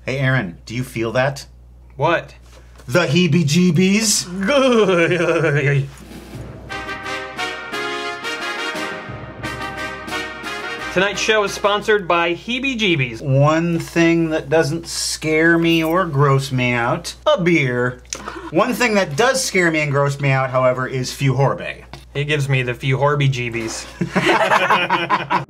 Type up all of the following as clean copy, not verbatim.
Hey, Aaron, do you feel that? What? The heebie-jeebies? Tonight's show is sponsored by Heebie-Jeebies. One thing that doesn't scare me or gross me out, a beer. One thing that does scare me and gross me out, however, is Fuhorbe. He gives me the few Heebie-Jeebies.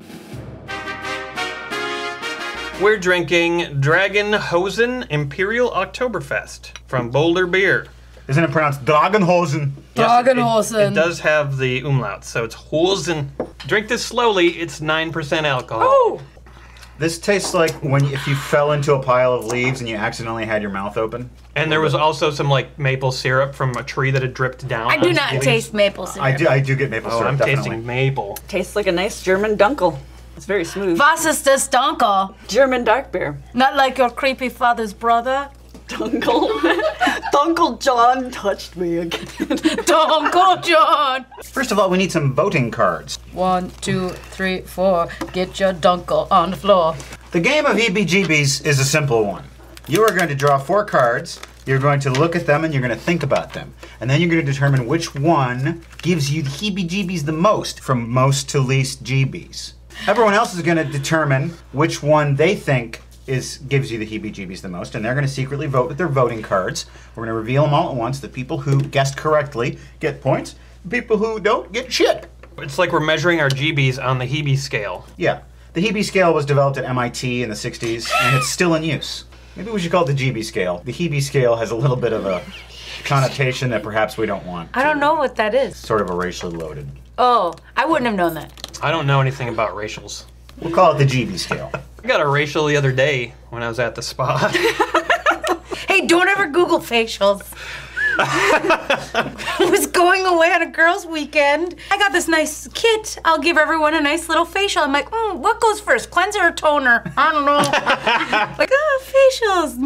We're drinking Dragon Hosen Imperial Oktoberfest from Boulder Beer. Isn't it pronounced Dragenhosen? Dragenhosen. It does have the umlaut, so it's Hosen. Drink this slowly, it's 9% alcohol. Oh! This tastes like if you fell into a pile of leaves and you accidentally had your mouth open. And there was also some like maple syrup from a tree that had dripped down. I do not taste maple syrup. I do get maple syrup, I'm definitely. tasting maple. Tastes like a nice German Dunkel. It's very smooth. Was ist das Dunkel? German dark beer. Not like your creepy father's brother? Dunkel. Dunkel John touched me again. Dunkel John! First of all, we need some voting cards. 1, 2, 3, 4. Get your Dunkel on the floor. The game of heebie-jeebies is a simple one. You are going to draw 4 cards, you're going to look at them, and you're going to think about them. And then you're going to determine which one gives you the heebie-jeebies the most, from most to least jeebies. Everyone else is going to determine which one they think gives you the heebie-jeebies the most, and they're going to secretly vote with their voting cards. We're going to reveal them all at once. The people who guessed correctly get points. The people who don't get shit. It's like we're measuring our jeebies on the Heebie scale. Yeah. The Heebie scale was developed at MIT in the 60s, and it's still in use. Maybe we should call it the Jeebie scale. The Heebie scale has a little bit of a connotation that perhaps we don't want. I don't know what that is. Sort of a racially loaded. Oh, I wouldn't have known that. I don't know anything about racials. We'll call it the Jeebie scale. I got a racial the other day when I was at the spa. Hey, don't ever Google facials. I was going away on a girls' weekend. I got this nice kit. I'll give everyone a nice little facial. I'm like, what goes first, cleanser or toner? I don't know. Like, facials.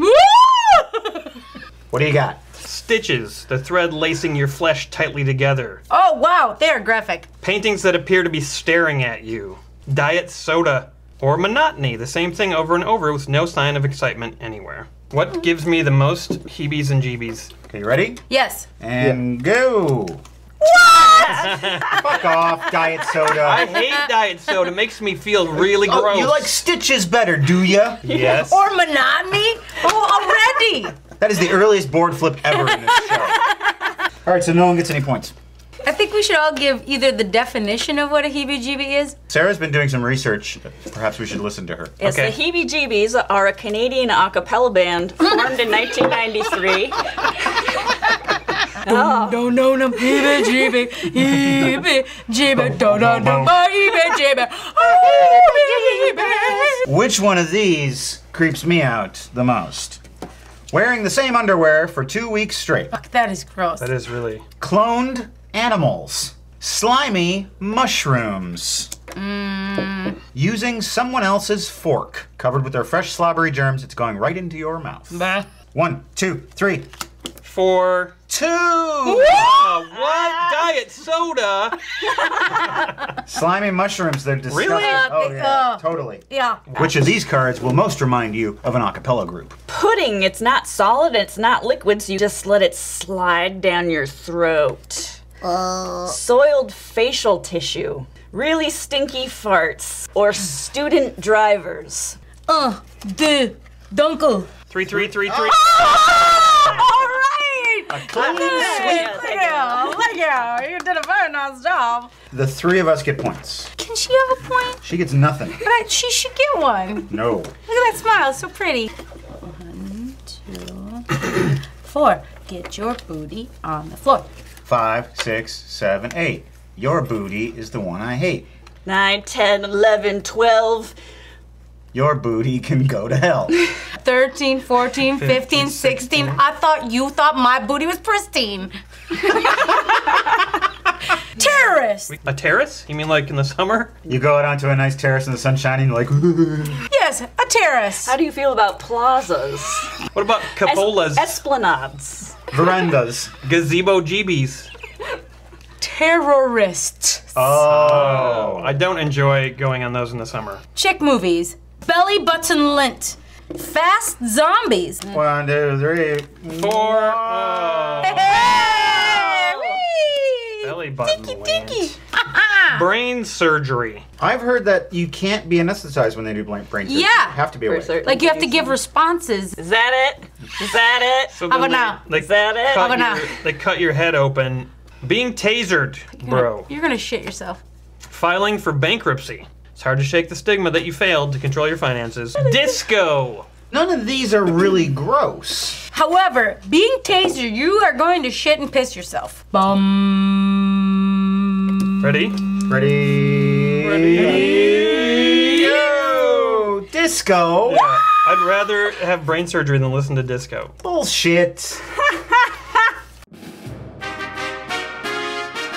What do you got? Stitches, the thread lacing your flesh tightly together. Oh, wow, they are graphic. Paintings that appear to be staring at you. Diet soda. Or monotony, the same thing over and over with no sign of excitement anywhere. What gives me the most Heebies and Jeebies? Okay, you ready? Yes. And go! What? Fuck off, diet soda. I hate diet soda. It makes me feel really gross. Oh, you like Stitches better, do ya? Yes. Or monotony? Oh, already. That is the earliest board flip ever in this show. All right, so no one gets any points. I think we should all give either the definition of what a heebie-jeebie is. Sarah's been doing some research. Perhaps we should listen to her. Yes, Okay. the Heebie-Jeebies are a Canadian a cappella band formed in 1993. No, heebie-jeebie, heebie-jeebie, heebie-jeebie, heebie-jeebie. Which one of these creeps me out the most? Wearing the same underwear for 2 weeks straight. Fuck, that is gross. That is really... Cloned animals. Slimy mushrooms. Using someone else's fork. Covered with their fresh slobbery germs, it's going right into your mouth. Bah. 1, 2, 3, 4, 2! what? Diet soda? Slimy mushrooms, they're disgusting. Really? Oh yeah, totally. Yeah. Which of these cards will most remind you of an a cappella group? Pudding, it's not solid, it's not liquid, so you just let it slide down your throat. Soiled facial tissue. Really stinky farts. Or student drivers. The Dunkel. 3, 3, 3, 3. All right! A clean sweep. Yeah, you did a very nice job. The 3 of us get points. Can she have a point? She gets nothing. But she should get one. No. Look at that smile, it's so pretty. 1, 2, 3, 4. Get your booty on the floor. 5, 6, 7, 8. Your booty is the one I hate. 9, 10, 11, 12. Your booty can go to hell. 13, 14, 15, 16. You thought my booty was pristine. Terrorist. A terrace? You mean like in the summer? You go out onto a nice terrace in the sun shining, like, Yes, a terrace. How do you feel about plazas? What about cupolas? Esplanades. verandas. Gazebo Jeebies. Terrorist. Oh. I don't enjoy going on those in the summer. Chick movies. Belly button lint. Fast zombies. 1, 2, 3, 4. Oh. Hey! Whee! Belly button Tinky, went. tinky. Brain surgery. I've heard that you can't be anesthetized when they do brain surgery. Yeah. You have to be awake. Like you have to give responses. Is that it? Is that it? So How then about now? Is that it? How about now? They cut your head open. Being tasered, bro. You're gonna shit yourself. Filing for bankruptcy. It's hard to shake the stigma that you failed to control your finances. Disco. None of these are really gross. However, being tasered, you are going to shit and piss yourself. Bum. Ready? Ready? Go! Disco! Yeah. I'd rather have brain surgery than listen to disco. Bullshit.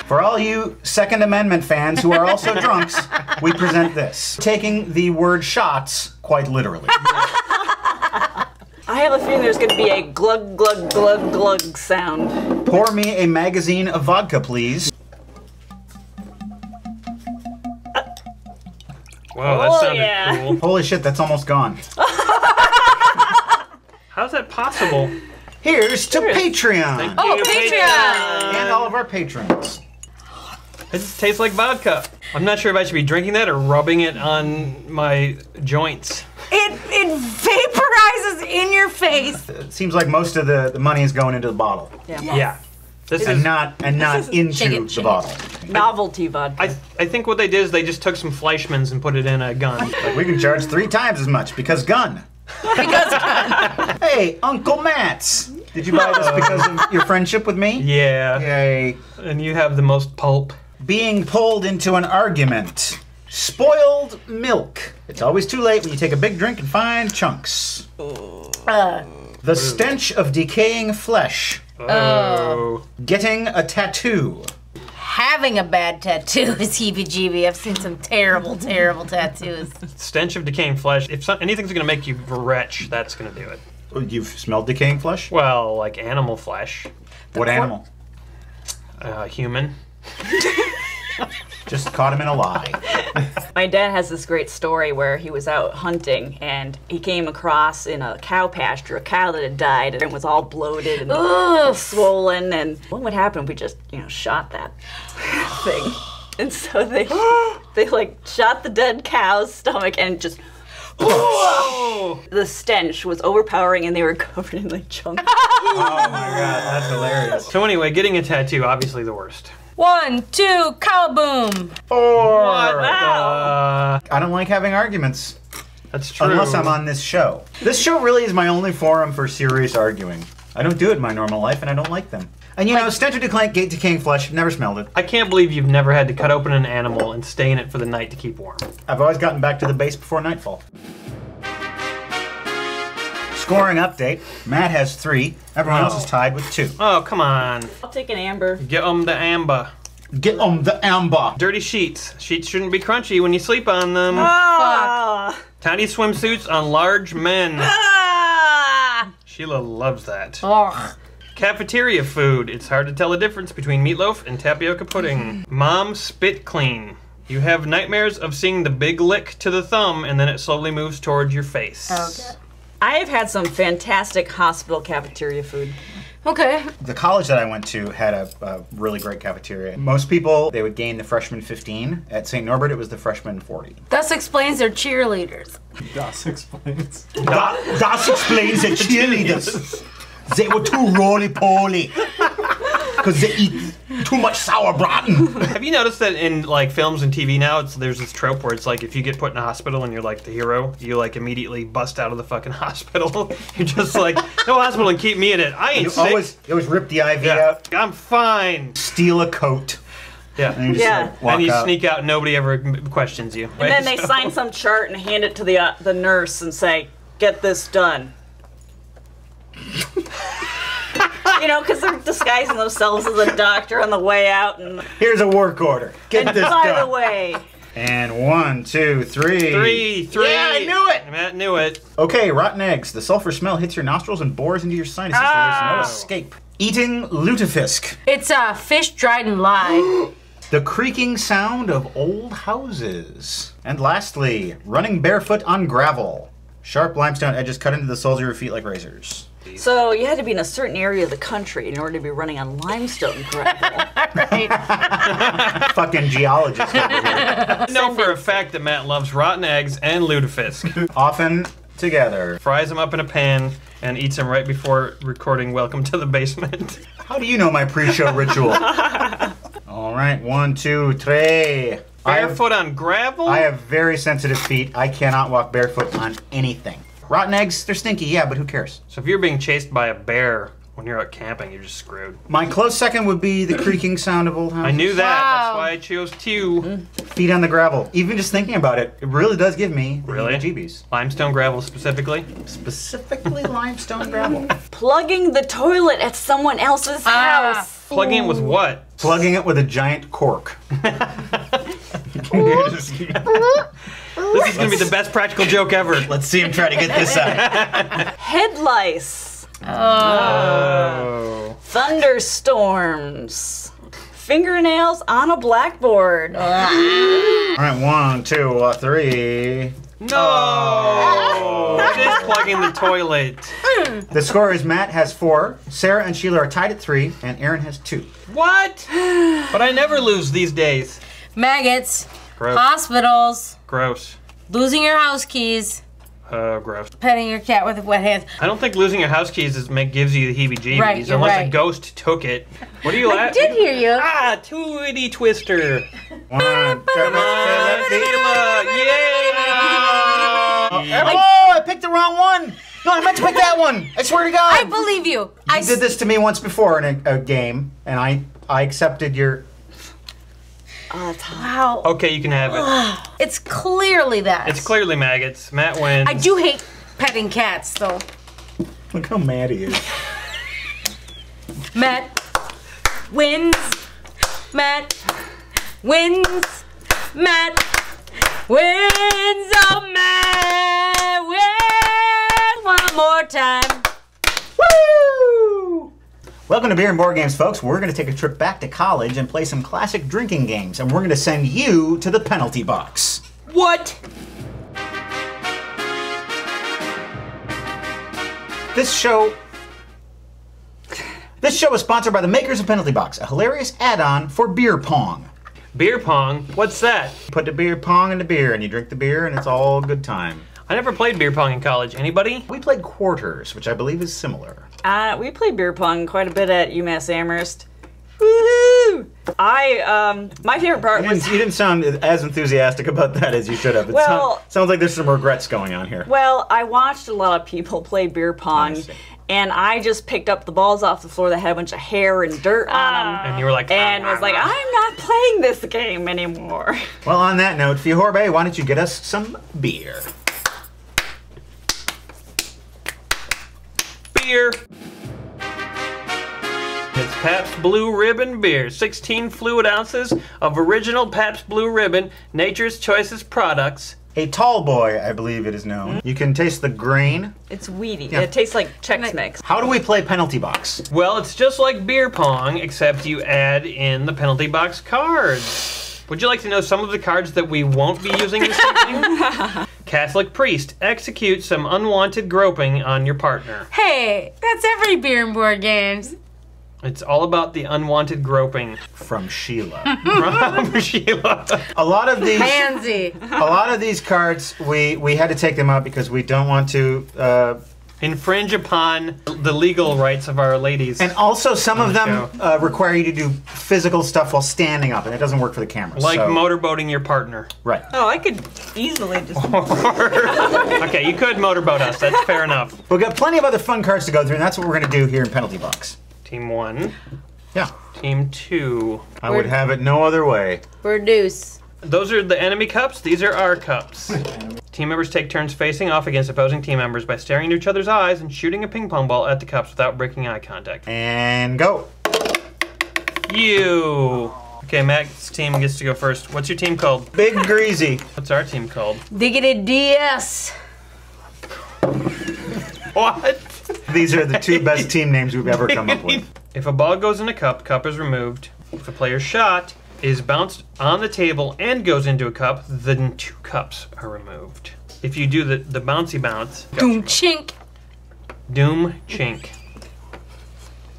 For all you Second Amendment fans who are also drunks, we present this. Taking the word shots quite literally. I have a feeling there's going to be a glug, glug, glug, glug sound. Pour me a magazine of vodka, please. Wow, that Oh, sounded yeah. cool. Holy shit, that's almost gone. How's that possible? Here's to Patreon. Thank Oh, you, Patreon! And all of our patrons. It just tastes like vodka. I'm not sure if I should be drinking that or rubbing it on my joints. It vaporizes in your face. It seems like most of the money is going into the bottle. Yeah. This And is. not into Shake it, the shake it. bottle. Novelty vodka. I think what they did is they just took some Fleischmann's and put it in a gun. Like we can charge 3 times as much because gun. Because Hey, Uncle Matt's. Did you buy this because of your friendship with me? Yeah. Yay. And you have the most pulp. Being pulled into an argument. Spoiled milk. It's always too late when you take a big drink and find chunks. The stench of decaying flesh. Oh. Getting a tattoo. having a bad tattoo is heebie-jeebie. I've seen some terrible, terrible tattoos. Stench of decaying flesh. If anything's going to make you retch, that's going to do it. Oh, you've smelled decaying flesh? Well, like animal flesh. What animal? Human. Just caught him in a lie. My dad has this great story where he was out hunting and he came across in a cow pasture a cow that had died and was all bloated and swollen. And what would happen if we just, shot that thing? And so they like shot the dead cow's stomach and just. Oh! The stench was overpowering and they were covered in like chunks. Oh my god, that's hilarious. So anyway, getting a tattoo, obviously the worst. 1, 2, cow boom. I don't like having arguments. That's true. Unless I'm on this show. This show really is my only forum for serious arguing. I don't do it in my normal life, and I don't like them. And stench of decaying flesh, never smelled it. I can't believe you've never had to cut open an animal and stay in it for the night to keep warm. I've always gotten back to the base before nightfall. Scoring update. Matt has 3. Everyone else is tied with 2. Oh, come on. I'll take an amber. Get 'em the amber. Get on the amber. Dirty sheets. Sheets shouldn't be crunchy when you sleep on them. Ah! Tiny swimsuits on large men. Ah! Sheila loves that. Ugh. Cafeteria food. It's hard to tell the difference between meatloaf and tapioca pudding. Mom spit clean. You have nightmares of seeing the big lick to the thumb and then it slowly moves towards your face. Okay. I have had some fantastic hospital cafeteria food. Okay. The college that I went to had a really great cafeteria. Most people, they would gain the freshman 15. At St. Norbert, it was the freshman 40. Thus explains their cheerleaders. Das explains. That explains the cheerleaders. They were too roly-poly. Because they eat too much sauerbraten. Have you noticed that in like films and TV now, there's this trope where it's like if you get put in a hospital and you're like the hero, you like immediately bust out of the fucking hospital. You're just like, no hospital and keep me in it. I ain't You sick. always rip the IV Yeah, out, I'm fine. steal a coat, Yeah. and you just Yeah. like, walk And you out. sneak out and nobody ever questions you. And then they sign some chart and hand it to the nurse and say, "Get this done." Because they're disguising themselves as a doctor on the way out. And Here's a work order. Get this by done. the way, And 1, 2, 3. 3. Yeah, I knew it. Matt knew it. Okay, rotten eggs. The sulfur smell hits your nostrils and bores into your sinuses. So there's no escape. Eating lutefisk. It's fish dried in lye. The creaking sound of old houses. And lastly, running barefoot on gravel. Sharp limestone edges cut into the soles of your feet like razors. So you had to be in a certain area of the country in order to be running on limestone gravel. Fucking geologist over here. I know for a fact that Matt loves rotten eggs and lutefisk. Often together. Fries them up in a pan and eats them right before recording Welcome to the Basement. How do you know my pre-show ritual? All right, 1, 2, 3. Barefoot on gravel? I have very sensitive feet. I cannot walk barefoot on anything. Rotten eggs, they're stinky, yeah, but who cares? So if you're being chased by a bear when you're out camping, you're just screwed. My close second would be the creaking sound of old houses. I knew that. Wow. That's why I chose 2. Feet on the gravel. Even just thinking about it, it really does give me the Really? Jeebies. Limestone gravel specifically? Specifically limestone gravel. Plugging the toilet at someone else's house. Plugging it with what? Plugging it with a giant cork. This is going to be the best practical joke ever. Let's see him try to get this out. Head lice. Oh. Thunderstorms. Fingernails on a blackboard. All right, 1, 2, 3. No! It is plugging the toilet. The score is Matt has 4, Sarah and Sheila are tied at 3, and Aaron has 2. What? But I never lose these days. Maggots, Gross. hospitals, Gross. losing your house keys, Gross. petting your cat with wet hands. I don't think losing your house keys gives you the heebie-jeebies Right, you're unless a right. ghost took it. What are you I at? did hear you. Ah, Tweety Twister. 1, 2, 3. Sheila, yay! Oh, I picked the wrong one. No, I meant to pick that one. I swear to God. I believe you. You did this to me once before in a game, and I accepted your... Wow. Okay, you can have it. It's clearly that. It's clearly maggots. Matt wins. I do hate petting cats, though. Look how mad he is. Matt wins. Matt wins. Matt wins. Oh, Matt wins one more time. Woo! Welcome to Beer and Board Games, folks. We're going to take a trip back to college and play some classic drinking games, and we're going to send you to the penalty box. What? This show is sponsored by the makers of Penalty Box, a hilarious add-on for beer pong. Beer pong? What's that? Put the beer pong in the beer, and you drink the beer, and it's all good time. I never played beer pong in college. Anybody? We played quarters, which I believe is similar. We played beer pong quite a bit at UMass Amherst. Woohoo! My favorite part You was... didn't sound as enthusiastic about that as you should have. It Well- sounds like there's some regrets going on here. Well, I watched a lot of people play beer pong, see. and I just picked up the balls off the floor that had a bunch of hair and dirt on them, And you were like, and was like, I'm not playing this game anymore. Well, on that note, Fiorbe, why don't you get us some beer? beer. It's Pabst Blue Ribbon beer. 16 fluid ounces of original Pabst Blue Ribbon, nature's choicest products. A tall boy, I believe it is known. You can taste the grain. It's weedy. Yeah. It tastes like Chex Mix. How do we play penalty box? Well, it's just like beer pong, except you add in the penalty box cards. Would you like to know some of the cards that we won't be using this evening? Catholic priest, execute some unwanted groping on your partner. Hey, that's every beer and board games. It's all about the unwanted groping From Sheila. from Sheila. A lot of these cards, we had to take them out because we don't want to. Infringe upon the legal rights of our ladies. And also, some of them show. require you to do physical stuff while standing up, and it doesn't work for the camera. Like so, motorboating your partner. Right. Oh, I could easily just... Okay, you could motorboat us. That's fair enough. We've got plenty of other fun cards to go through, and that's what we're going to do here in Penalty Box. Team 1. Yeah. Team 2. I would have it no other way. We're deuce. Those are the enemy cups. These are our cups. Team members take turns facing off against opposing team members by staring into each other's eyes and shooting a ping pong ball at the cups without breaking eye contact. And go. You. Okay, Matt's team gets to go first. What's your team called? Big Greasy. What's our team called? Diggity DS. What? These are the two best team names we've ever come up with. If a ball goes in a cup, cup is removed. If a player's shot is bounced on the table and goes into a cup, then 2 cups are removed. If you do the bouncy bounce, Doom chink. doom chink.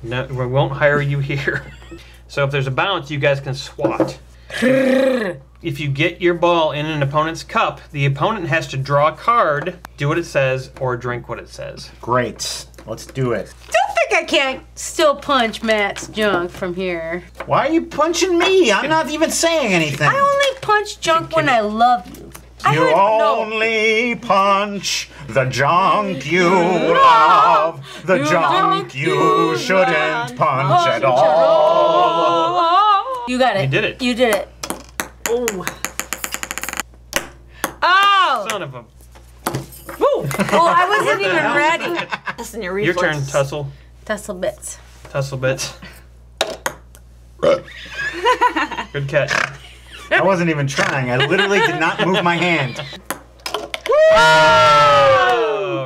No, we won't hire you here. So if there's a bounce, you guys can swat. If you get your ball in an opponent's cup, the opponent has to draw a card, do what it says, or drink what it says. Great. Let's do it. Don't think I can't still punch Matt's junk from here. Why are you punching me? I'm not even saying anything. I only punch junk when I love you. You only punch the junk you love, the junk you shouldn't punch at all. You got it. You did it. You did it. Oh. Oh! Son of a... Oh, I wasn't even ready. That's in your Your turn, reflexes. Tussle. Tussle bits. Tussle bits. Good catch. I wasn't even trying. I literally did not move my hand.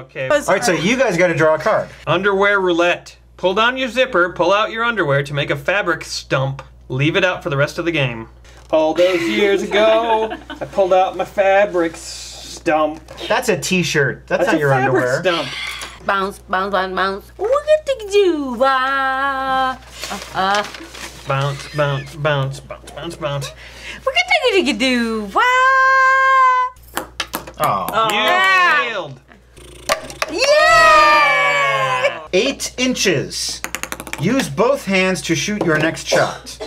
Okay. All right, so you guys got to draw a card. Underwear roulette. Pull down your zipper, pull out your underwear to make a fabric stump. Leave it out for the rest of the game. All those years ago, I pulled out my fabric stump. That's a t-shirt. That's not a your fabric underwear. stump. Bounce, bounce, bounce, bounce. What did you do? Bounce, bounce, bounce, bounce, bounce, bounce. What did you do? Oh. You Yeah. failed. Yeah! 8 inches. Use both hands to shoot your next shot.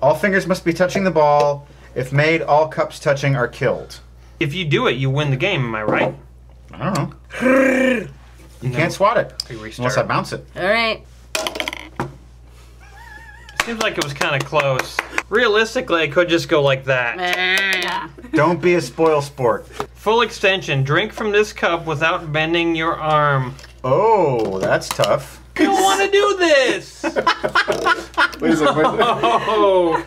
All fingers must be touching the ball. If made, all cups touching are killed. If you do it, you win the game, am I right? I don't know. You can't swat it We restart. unless I bounce it. All right. Seems like it was kind of close. Realistically, I could just go like that. Yeah. Don't be a spoil sport. Full extension. Drink from this cup without bending your arm. Oh, that's tough. You don't want to do this. Wait a second, wait a second. Oh,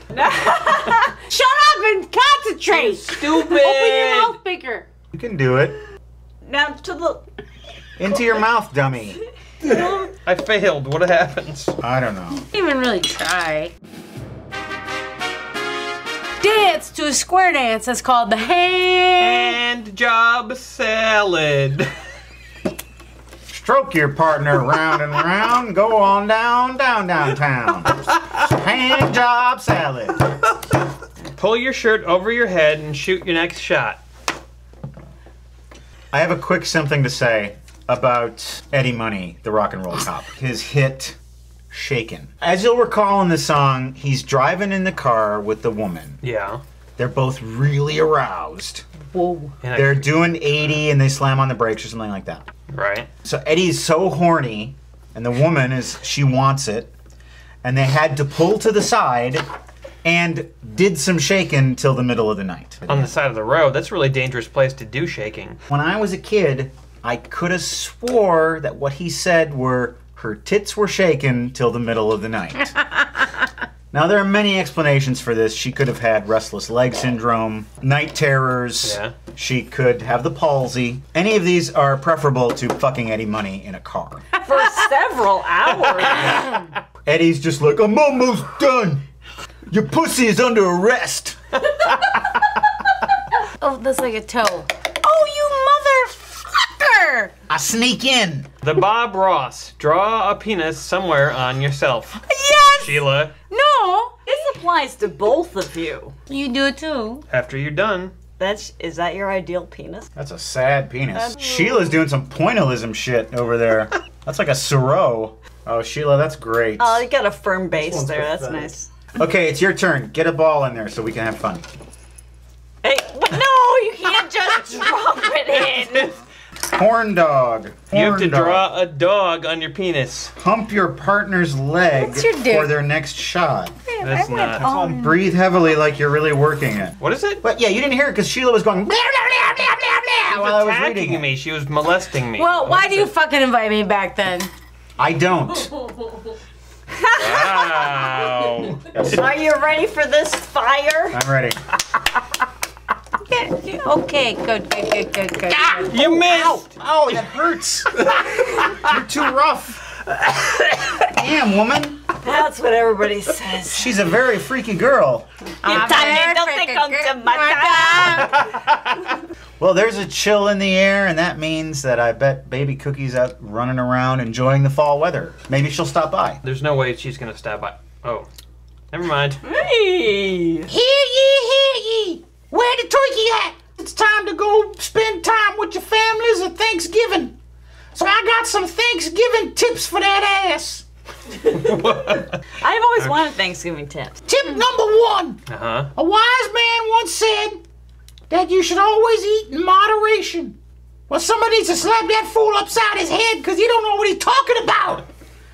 Shut up and concentrate. stupid. Open your mouth bigger. You can do it. Now to the. Into your mouth, dummy. I failed. What happens? I don't know. Didn't even really try. Dance to a square dance that's called the hand. Hand job salad. Stroke your partner round and round. Go on downtown. Hand job salad. Pull your shirt over your head and shoot your next shot. I have a quick something to say about Eddie Money, the rock and roll cop. His hit, Shakin'. As you'll recall in the song, he's driving in the car with the woman. Yeah. They're both really aroused. Whoa. And They're doing 80 and they slam on the brakes or something like that. right. So Eddie's so horny, and the woman she wants it, and they had to pull to the side and did some shaking till the middle of the night. On the side of the road. That's a really dangerous place to do shaking. When I was a kid, I could have swore that what he said were, her tits were shaking till the middle of the night. Now, there are many explanations for this. She could have had restless leg syndrome, night terrors. Yeah. She could have the palsy. Any of these are preferable to fucking Eddie Money in a car. For several hours. Eddie's just like, I'm almost done. Your pussy is under arrest. Oh, that's like a toe. Oh, you motherfucker! I sneak in. The Bob Ross. Draw a penis somewhere on yourself. Yes! Sheila, No! This applies to both of you. You do it too. after you're done. Is that your ideal penis? That's a sad penis. Sheila's doing some pointillism shit over there. That's like a Siro. Oh, Sheila, that's great. Oh, you got a firm base one's there. That's pathetic. nice. Okay, it's your turn. Get a ball in there so we can have fun. Hey, no, you can't just drop it in. Horn dog. You have to Horn dog. draw a dog on your penis. Hump your partner's leg What's your dick? for their next shot. That's not. Breathe heavily like you're really working it. What is it? But yeah, you didn't hear it because Sheila was going blah, blah, blah, blah, blah, blah, while I was reading Attacking it. me. She was molesting me. Well, why do you fucking invite me back then? I don't. Wow. Are you ready for this fire? I'm ready. Okay, good. You missed. Oh, that hurts. You're too rough. Damn, woman. That's what everybody says. She's a very freaky girl. Well, there's a chill in the air, and that means that I bet Baby Cookie's out running around enjoying the fall weather. Maybe she'll stop by. There's no way she's gonna stop by. Oh, never mind. Hey! Hear ye! Where the turkey at? It's time to go spend time with your families at Thanksgiving. So I got some Thanksgiving tips for that ass. I've always wanted Thanksgiving tips. Tip number 1. Uh-huh. A wise man once said that you should always eat in moderation. Well, somebody needs to slap that fool upside his head because he don't know what he's talking about.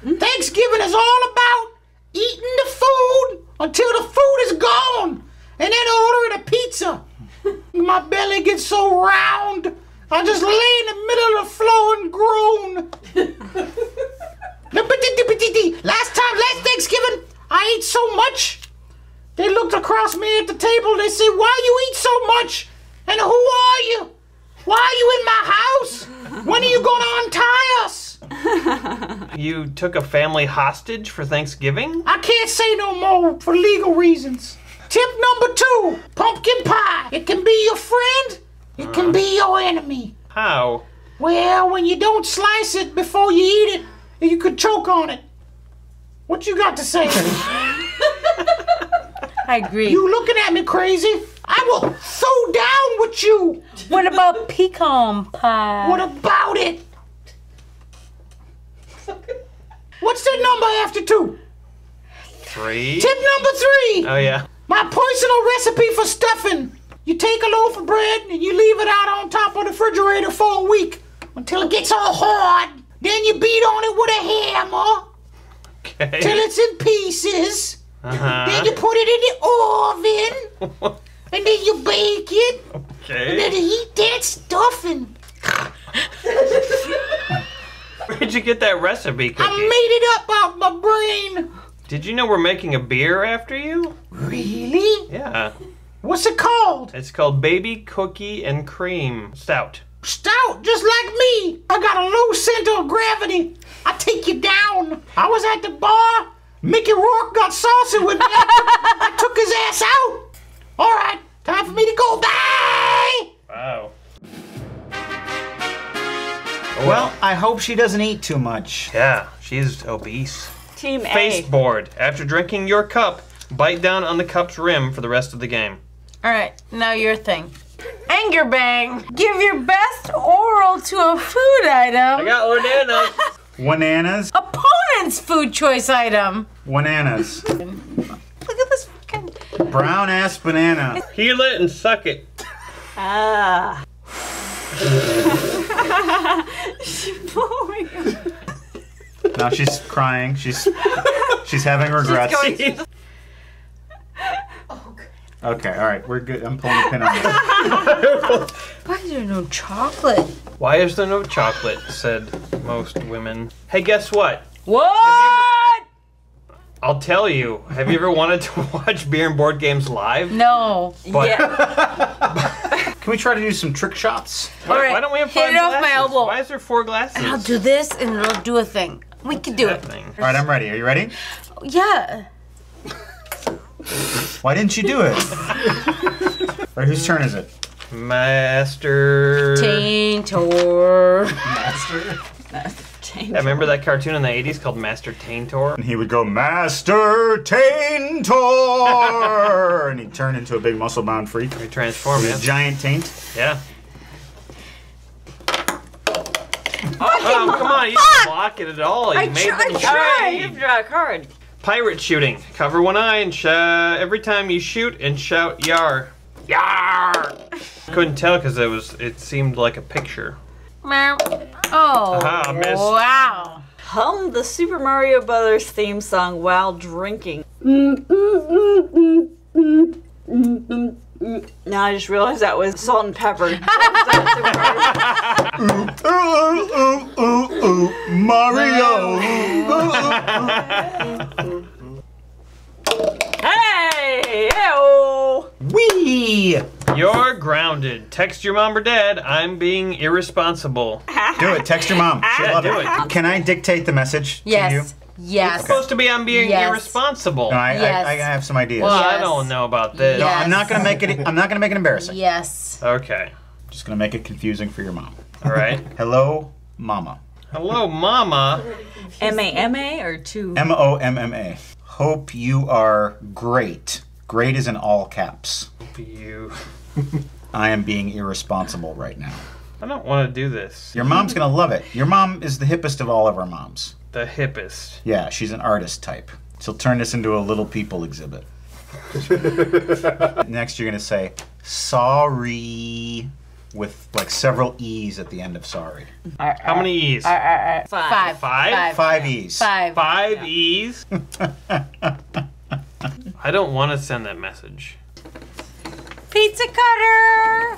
Thanksgiving is all about eating the food until the food is gone and then ordering a pizza. My belly gets so round, I just lay in the middle of the floor and groan. Last Thanksgiving, I ate so much. They looked across me at the table. They said, "Why you eat so much? And who are you? Why are you in my house? When are you gonna untie us?" You took a family hostage for Thanksgiving? I can't say no more for legal reasons. Tip number 2, pumpkin pie. It can be your friend. It can be your enemy. How? Well, when you don't slice it before you eat it, you could choke on it. What you got to say? I agree. You looking at me crazy? I will throw down with you. What about pecan pie? What about it? What's the number after 2? 3? Tip number 3. Oh, yeah. My personal recipe for stuffing. You take a loaf of bread and you leave it out on top of the refrigerator for a week until it gets all hard. Then you beat on it with a hammer till Okay. it's in pieces. Uh-huh. Then you put it in the oven and then you bake it. And then Okay. you eat that stuffing. Where'd you get that recipe, Cookie? I made it up out my brain. Did you know we're making a beer after you? Really? Yeah. What's it called? It's called Baby Cookie and Cream Stout. Stout, just like me. I got a low center of gravity. I take you down. I was at the bar. Mickey Rourke got saucy with me. I took his ass out. All right, time for me to go. Bye. Wow. Well, I hope she doesn't eat too much. Yeah, she's obese. Team A. Faceboard. After drinking your cup, bite down on the cup's rim for the rest of the game. All right, now your thing. Anger bang. Give your best oral to a food item. I got Ordana. Bananas. Opponent's food choice item. Bananas. Look at this fucking. Brown ass banana. Heel it and suck it. Ah. Oh my God. Now she's crying. She's having regrets. Okay, all right, we're good. I'm pulling the pin on this. Why is there no chocolate? Why is there no chocolate? Said most women. Hey, guess what? What? I'll tell you. Have you ever wanted to watch beer and board games live? No. But Yeah. Can we try to do some trick shots? All right, why don't we have hit 5 it off my glasses? elbow. Why is there 4 glasses? I'll do this and it'll do a thing. We can do that it. thing. All right, I'm ready. Are you ready? Yeah. Why didn't you do it? All right, whose turn is it? Master. Taintor. Yeah, remember that cartoon in the 80s called Master Taintor? And he would go, Master Taintor! And he'd turn into a big muscle-bound freak. We transform, With yeah. a giant taint. Yeah. Oh, come on, you didn't block it at all. You I made them tried. All right, you trade. have to draw a card. Pirate shooting. Cover one eye and every time you shoot and shout yar. Yar! Couldn't tell because it seemed like a picture. Meow. Oh. Aha, missed. Wow. Hum the Super Mario Brothers theme song while drinking. Now I just realized that was Salt and Pepper. Mario! Hey! Ew! Wee! You're grounded. Text your mom or dad. I'm being irresponsible. Do it. Text your mom. She'll Yeah, love do it. it. Can I dictate the message Yes. to you? Yes. It's supposed to be I'm being Yes. irresponsible. No, Yes. I have some ideas. Well, I Yes. don't know about this. No, Yes. I'm not gonna make it. I'm not gonna make it embarrassing. Yes. Okay. Just gonna make it confusing for your mom. All right. Hello, Mama. Hello, Mama. M-A-M-A or two? MOMMA. Hope you are great. Great is in all caps. You. I am being irresponsible right now. I don't want to do this. Your mom's gonna love it. Your mom is the hippest of all of our moms. The hippest. Yeah, she's an artist type. She'll turn this into a little people exhibit. Next, you're gonna say sorry with like several E's at the end of sorry. How many E's? Five. Five? Five E's. Five. 5 E's? I don't want to send that message. Pizza cutter.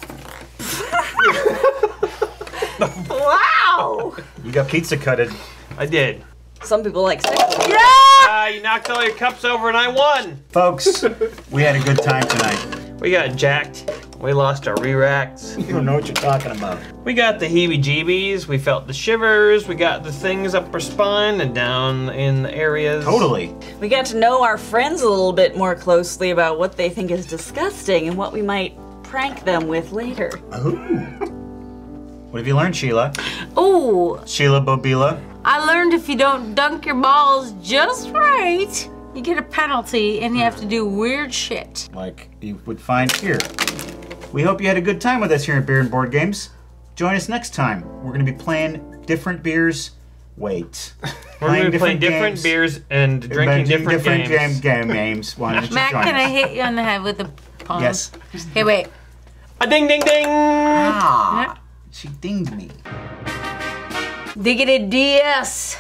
Wow! You got pizza cutted. I did. Some people like six. Yeah. You knocked all your cups over and I won. Folks, we had a good time tonight. We got jacked. We lost our re-racks. You don't know what you're talking about. We got the heebie-jeebies. We felt the shivers. We got the things up our spine and down in the areas. Totally. We got to know our friends a little bit more closely about what they think is disgusting and what we might prank them with later. Ooh. What have you learned, Sheila? Ooh, Sheila Bobila? I learned if you don't dunk your balls just right, you get a penalty and you have to do weird shit. Like you would find here. We hope you had a good time with us here at Beer and Board Games. Join us next time. We're going to be playing different beers. Wait. We're going to be playing different games. beers and drinking different games. Games. Why don't you Matt, join can I us? hit you on the head with a palm? Yes. Hey, wait. A ding, ding, ding! Ah, she dinged me. Diggity DS.